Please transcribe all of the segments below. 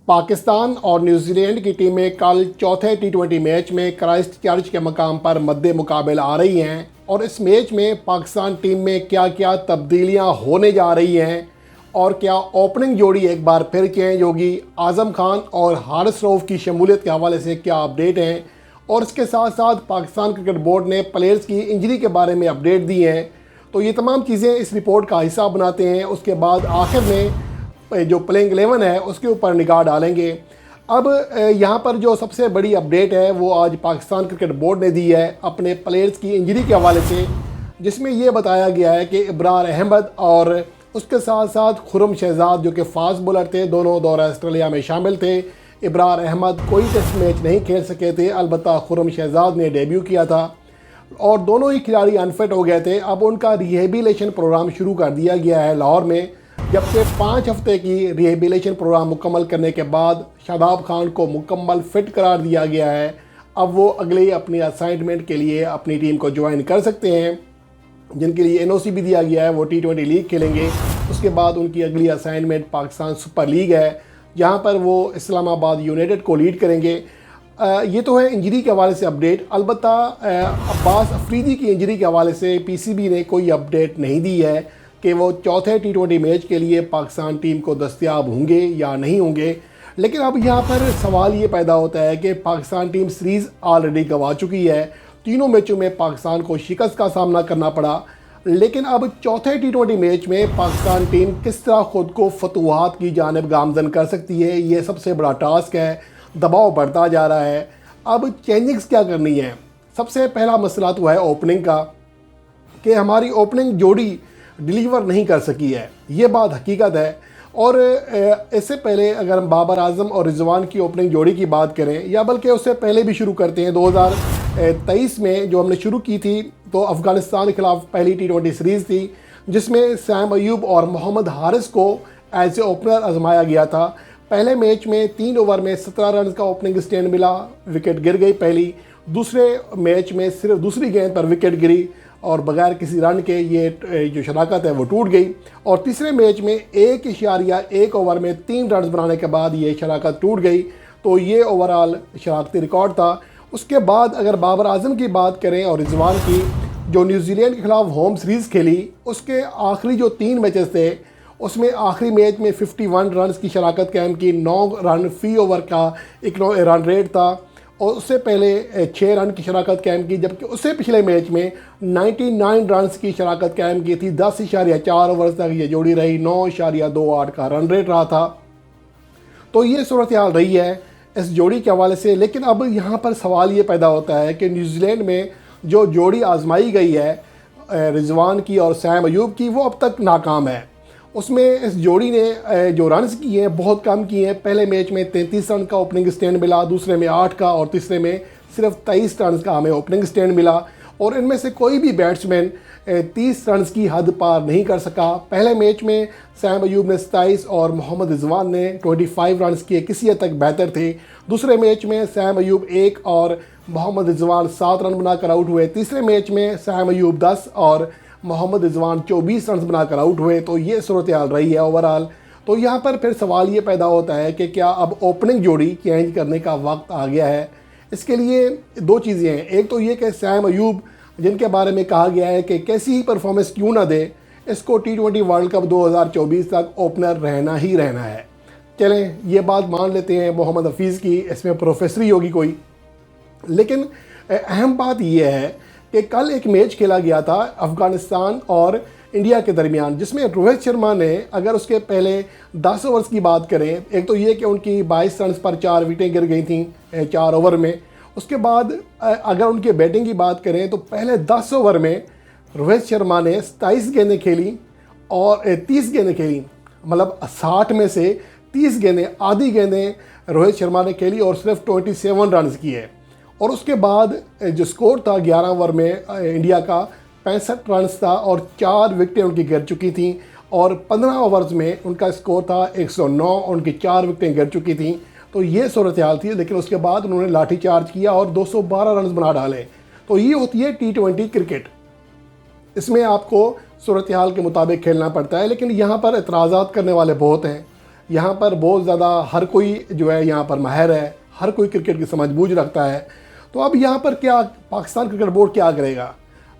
पाकिस्तान और न्यूजीलैंड की टीमें कल चौथे टी20 मैच में क्राइस्ट चर्च के मकाम पर मद्दे मुकाबले आ रही हैं और इस मैच में पाकिस्तान टीम में क्या क्या तब्दीलियां होने जा रही हैं और क्या ओपनिंग जोड़ी एक बार फिर चेंज होगी, आज़म खान और हारिस रऊफ़ की शमूलियत के हवाले से क्या अपडेट हैं और इसके साथ साथ पाकिस्तान क्रिकेट बोर्ड ने प्लेयर्स की इंजरी के बारे में अपडेट दी हैं। तो ये तमाम चीज़ें इस रिपोर्ट का हिस्सा बनाते हैं। उसके बाद आखिर में जो प्लेइंग 11 है उसके ऊपर निगाह डालेंगे। अब यहाँ पर जो सबसे बड़ी अपडेट है वो आज पाकिस्तान क्रिकेट बोर्ड ने दी है अपने प्लेयर्स की इंजरी के हवाले से, जिसमें ये बताया गया है कि इब्रार अहमद और उसके साथ साथ खुरम शहजाद जो कि फास्ट बॉलर थे, दोनों दौरा ऑस्ट्रेलिया में शामिल थे। इब्रार अहमद कोई टेस्ट मैच नहीं खेल सके थे, अलबत्ता खुरम शहजाद ने डेब्यू किया था और दोनों ही खिलाड़ी अनफिट हो गए थे। अब उनका रिहेबिलेशन प्रोग्राम शुरू कर दिया गया है लाहौर में, जबकि 5 हफ्ते की रिहेबिलेशन प्रोग्राम मुकम्मल करने के बाद शादाब खान को मुकम्मल फिट करार दिया गया है। अब वो अगले अपनी असाइनमेंट के लिए अपनी टीम को ज्वाइन कर सकते हैं, जिनके लिए एनओसी भी दिया गया है। वो टी20 लीग खेलेंगे। उसके बाद उनकी अगली असाइनमेंट पाकिस्तान सुपर लीग है, जहाँ पर वो इस्लामाबाद यूनाइटेड को लीड करेंगे। ये तो है इंजरी के हवाले से अपडेट। अलबत्ता अब्बास अफरीदी की इंजरी के हवाले से पीसीबी ने कोई अपडेट नहीं दी है कि वो चौथे टी20 मैच के लिए पाकिस्तान टीम को दस्तयाब होंगे या नहीं होंगे। लेकिन अब यहाँ पर सवाल ये पैदा होता है कि पाकिस्तान टीम सीरीज़ ऑलरेडी गंवा चुकी है। तीनों मैचों में पाकिस्तान को शिकस्त का सामना करना पड़ा, लेकिन अब चौथे टी20 मैच में पाकिस्तान टीम किस तरह ख़ुद को फतूहात की जानिब गामजन कर सकती है, ये सबसे बड़ा टास्क है। दबाव बढ़ता जा रहा है। अब चेंजिंग्स क्या करनी है? सबसे पहला मसला तो है ओपनिंग का, कि हमारी ओपनिंग जोड़ी डिलीवर नहीं कर सकी है, ये बात हकीकत है। और इससे पहले अगर हम बाबर आजम और रिजवान की ओपनिंग जोड़ी की बात करें, या बल्कि उससे पहले भी शुरू करते हैं, 2023 में जो हमने शुरू की थी तो अफ़गानिस्तान के खिलाफ पहली टी20 सीरीज़ थी, जिसमें सैम अयूब और मोहम्मद हारिस को एज ए ओपनर आजमाया गया था। पहले मैच में 3 ओवर में 17 रन का ओपनिंग स्टैंड मिला, विकेट गिर गई पहली। दूसरे मैच में सिर्फ दूसरी गेंद पर विकेट गिरी और बगैर किसी रन के ये जो शराकत है वो टूट गई। और तीसरे मैच में 1.1 ओवर में 3 रन बनाने के बाद ये शराकत टूट गई। तो ये ओवरऑल शराकती रिकॉर्ड था। उसके बाद अगर बाबर आजम की बात करें और रिजवान की, जो न्यूजीलैंड के खिलाफ होम सीरीज़ खेली, उसके आखिरी जो 3 मैचेस थे उसमें आखिरी मैच में 51 रन की शराकत कायम की, 9 रन फी ओवर का एक रन रेट था और उससे पहले 6 रन की शराकत कायम की, जबकि उससे पिछले मैच में 99 रन की शराकत कायम की थी। 10.4 ओवर तक ये जोड़ी रही, 9.28 का रन रेट रहा था। तो ये सूरत हाल रही है इस जोड़ी के हवाले से। लेकिन अब यहाँ पर सवाल ये पैदा होता है कि न्यूजीलैंड में जो जोड़ी आजमाई गई है रिजवान की और सैम अयूब की, वो अब तक नाकाम है। उसमें इस जोड़ी ने जो रन्स किए हैं बहुत कम किए हैं। पहले मैच में 33 रन का ओपनिंग स्टैंड मिला, दूसरे में 8 का और तीसरे में सिर्फ 23 रन का हमें ओपनिंग स्टैंड मिला। और इनमें से कोई भी बैट्समैन 30 रन की हद पार नहीं कर सका। पहले मैच में सैम अयूब ने 27 और मोहम्मद रिजवान ने 25 रन किए, किसी हद तक बेहतर थे। दूसरे मैच में सैम अयूब 1 और मोहम्मद रिजवान 7 रन बनाकर आउट हुए। तीसरे मैच में सैम अयूब 10 और मोहम्मद रिजवान 24 रन बनाकर आउट हुए। तो ये सूरत हाल रही है ओवरऑल। तो यहाँ पर फिर सवाल ये पैदा होता है कि क्या अब ओपनिंग जोड़ी चेंज करने का वक्त आ गया है? इसके लिए 2 चीज़ें हैं। एक तो ये कि सैम अयूब, जिनके बारे में कहा गया है कि कैसी ही परफॉर्मेंस क्यों ना दे, इसको टी20 वर्ल्ड कप 2024 तक ओपनर रहना ही रहना है। चलें ये बात मान लेते हैं मोहम्मद हफीज़ की, इसमें प्रोफेसरी होगी कोई। लेकिन अहम बात यह है कि कल एक मैच खेला गया था अफ़गानिस्तान और इंडिया के दरमियान, जिसमें रोहित शर्मा ने, अगर उसके पहले 10 ओवर्स की बात करें, एक तो ये कि उनकी 22 रन पर 4 विकेटें गिर गई थी 4 ओवर में। उसके बाद अगर उनके बैटिंग की बात करें तो पहले 10 ओवर में रोहित शर्मा ने 27 गेंदें खेली और 30 गेंदें खेली, मतलब 60 में से 30 गेंदें, आधी गेंदें रोहित शर्मा ने खेली और सिर्फ 27 रन किए। और उसके बाद जो स्कोर था 11 ओवर में इंडिया का 65 रन था और 4 विकेटें उनकी गिर चुकी थी। और 15 ओवर्स में उनका स्कोर था 109 और उनकी 4 विकेटें गिर चुकी थी। तो ये सूरत हाल थी। लेकिन उसके बाद उन्होंने लाठी चार्ज किया और 212 रन बना डाले। तो ये होती है टी20 क्रिकेट। इसमें आपको सूरत हाल के मुताबिक खेलना पड़ता है। लेकिन यहाँ पर एतराज़ात करने वाले बहुत हैं। यहाँ पर बहुत ज़्यादा हर कोई जो है यहाँ पर माहिर है, हर कोई क्रिकेट की समझ बूझ रखता है। तो अब यहाँ पर क्या पाकिस्तान क्रिकेट बोर्ड क्या करेगा,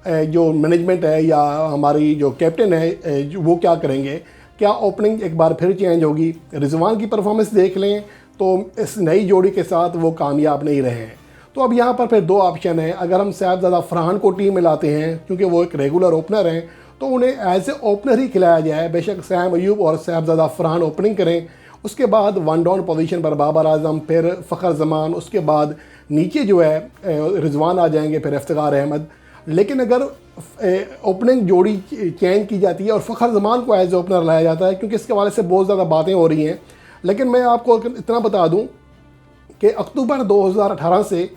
जो मैनेजमेंट है या हमारी जो कैप्टन है वो क्या करेंगे? क्या ओपनिंग एक बार फिर चेंज होगी? रिजवान की परफॉर्मेंस देख लें तो इस नई जोड़ी के साथ वो कामयाब नहीं रहे हैं। तो अब यहाँ पर फिर दो ऑप्शन है। अगर हम साहबजादा फरहान को टीम में लाते हैं क्योंकि वो एक रेगुलर ओपनर हैं, तो उन्हें एज ए ओपनर ही खिलाया जाए। बेशक सैम अयूब और साहबजादा फरहान ओपनिंग करें, उसके बाद वन डाउन पोजीशन पर बाबर आजम, फिर फ़खर जमान, उसके बाद नीचे जो है रिजवान आ जाएंगे, फिर इफ्तिखार अहमद। लेकिन अगर ओपनिंग जोड़ी चेंज की जाती है और फ़खर जमान को एज ए ओपनर लाया जाता है, क्योंकि इसके हवाले से बहुत ज़्यादा बातें हो रही हैं। लेकिन मैं आपको इतना बता दूं कि अक्टूबर 2018 से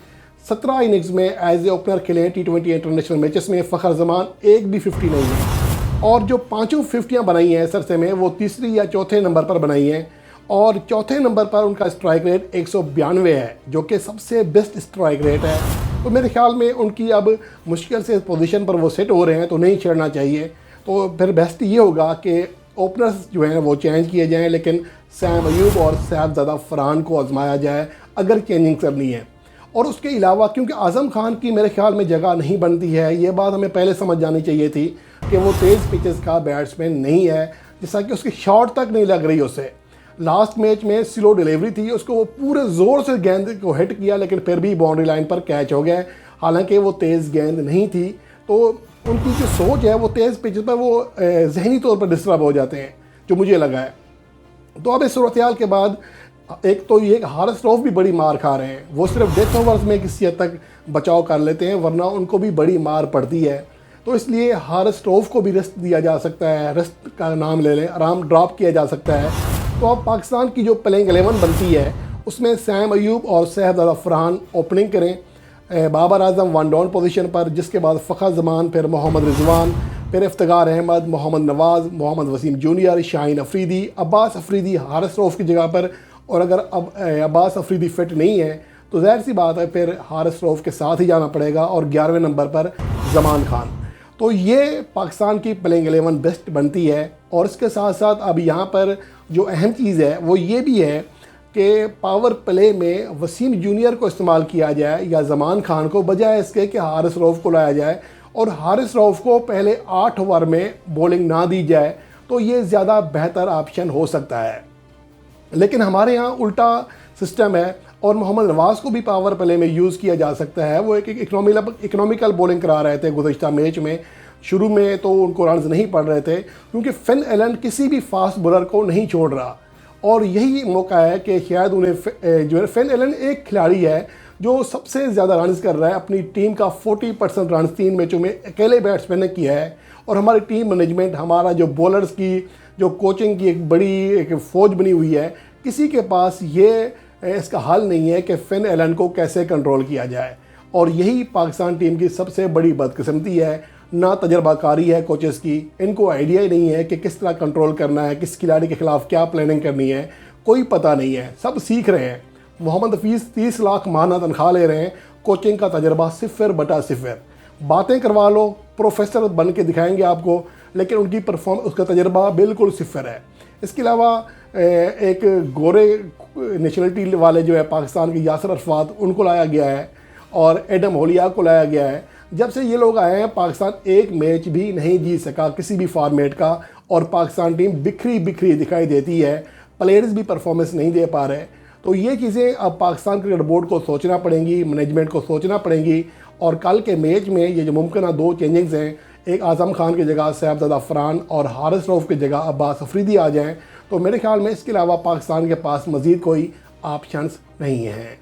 17 इनिंग्स में एज ए ओपनर खेले T20 इंटरनेशनल मैचेस में फ़खर जमान एक भी 50 नहीं है, और जो पांचों 50 बनाई हैं सरसे में वो तीसरी या चौथे नंबर पर बनाई हैं, और चौथे नंबर पर उनका स्ट्राइक रेट 192 है, जो कि सबसे बेस्ट स्ट्राइक रेट है। तो मेरे ख्याल में उनकी अब मुश्किल से पोजीशन पर वो सेट हो रहे हैं, तो नहीं छेड़ना चाहिए। तो फिर बेस्ट ये होगा कि ओपनर्स जो हैं वो चेंज किए जाएँ, लेकिन सैम अयूब और साहबजादा फरहान को आजमाया जाए अगर चेंजिंग करनी है। और उसके अलावा क्योंकि आज़म खान की मेरे ख्याल में जगह नहीं बनती है, ये बात हमें पहले समझ जानी चाहिए थी कि वो तेज़ पिचेस का बैट्समैन नहीं है, जैसा कि उसकी शॉट तक नहीं लग रही उसे। लास्ट मैच में स्लो डिलीवरी थी, उसको वो पूरे ज़ोर से गेंद को हिट किया, लेकिन फिर भी बाउंड्री लाइन पर कैच हो गया। हालांकि वो तेज़ गेंद नहीं थी। तो उनकी जो सोच है वो तेज़ पिच पर वो जहनी तौर पर डिस्टर्ब हो जाते हैं, जो मुझे लगा है। तो अब इस सूरत के बाद एक तो ये हारिस रऊफ भी बड़ी मार खा रहे हैं, वो सिर्फ डेथ ओवर्स में किसी हद तक बचाव कर लेते हैं, वरना उनको भी बड़ी मार पड़ती है। तो इसलिए हारिस रऊफ को भी रेस्ट दिया जा सकता है, रेस्ट का नाम ले लें, आराम ड्रॉप किया जा सकता है। तो अब पाकिस्तान की जो प्लेइंग 11 बनती है उसमें सैम अयूब और साहबजादा फरहान ओपनिंग करें, Babar Azam one down position पर, जिसके बाद फ़खर जमान, फिर मोहम्मद रिजवान, फिर इफ्तिखार अहमद, मोहम्मद नवाज़, मोहम्मद वसीम जूनियर, शाहीन अफरीदी, अब्बास अफरीदी हारिस रऊफ की जगह पर। और अगर अब अब्बास अफरीदी फिट नहीं है तो ज़ाहिर सी बात है फिर हारिस रऊफ के साथ ही जाना पड़ेगा, और 11वें नंबर पर जमान खान। तो ये पाकिस्तान की प्लेइंग 11 बेस्ट बनती है। और इसके साथ साथ अब यहाँ पर जो अहम चीज़ है वो ये भी है कि पावर प्ले में वसीम जूनियर को इस्तेमाल किया जाए या जमान खान को, बजाय इसके कि हारिस रऊफ को लाया जाए और हारिस रऊफ को पहले 8 ओवर में बॉलिंग ना दी जाए, तो ये ज़्यादा बेहतर ऑप्शन हो सकता है। लेकिन हमारे यहाँ उल्टा सिस्टम है, और मोहम्मद नवाज़ को भी पावर प्ले में यूज़ किया जा सकता है। वो एक इकोनॉमिकल बॉलिंग करा रहे थे गुज़श्ता मैच में। शुरू में तो उनको रन्स नहीं पड़ रहे थे क्योंकि फिन एलन किसी भी फास्ट बॉलर को नहीं छोड़ रहा, और यही मौका है कि शायद उन्हें जो है, फिन एलन एक खिलाड़ी है जो सबसे ज़्यादा रन्स कर रहा है। अपनी टीम का 40% रन्स 3 मैचों में अकेले बैट्समैन ने किया है। और हमारी टीम मैनेजमेंट, हमारा जो बॉलर्स की जो कोचिंग की एक बड़ी एक फ़ौज बनी हुई है, किसी के पास ये इसका हल नहीं है कि फिन एलन को कैसे कंट्रोल किया जाए। और यही पाकिस्तान टीम की सबसे बड़ी बदकिस्मती है, ना तजर्बाकारी है कोचेस की, इनको आइडिया ही नहीं है कि किस तरह कंट्रोल करना है, किस खिलाड़ी के ख़िलाफ़ क्या प्लानिंग करनी है, कोई पता नहीं है। सब सीख रहे हैं। मोहम्मद हफीज़ 30 लाख माहाना तनख्वाह ले रहे हैं, कोचिंग का तजर्बा 0/0। बातें करवा लो, प्रोफेसर बन के दिखाएंगे आपको, लेकिन उनकी उसका तजर्बा बिल्कुल 0 है। इसके अलावा एक गोरे नेशनलिटी वाले जो है पाकिस्तान के यासर अरफात, उनको लाया गया है, और एडम होलिया को लाया गया है। जब से ये लोग आए हैं पाकिस्तान एक मैच भी नहीं जीत सका किसी भी फॉर्मेट का, और पाकिस्तान टीम बिखरी बिखरी दिखाई देती है, प्लेयर्स भी परफॉर्मेंस नहीं दे पा रहे। तो ये चीज़ें अब पाकिस्तान क्रिकेट बोर्ड को सोचना पड़ेंगी, मैनेजमेंट को सोचना पड़ेंगी। और कल के मैच में ये जो मुमकिन 2 चेंजिंग्स हैं, एक आज़म खान की जगह साहबजादा फरहान और हारिस रऊफ की जगह अब्बास अफरीदी आ जाएँ, तो मेरे ख्याल में इसके अलावा पाकिस्तान के पास मज़ीद कोई ऑप्शंस नहीं हैं।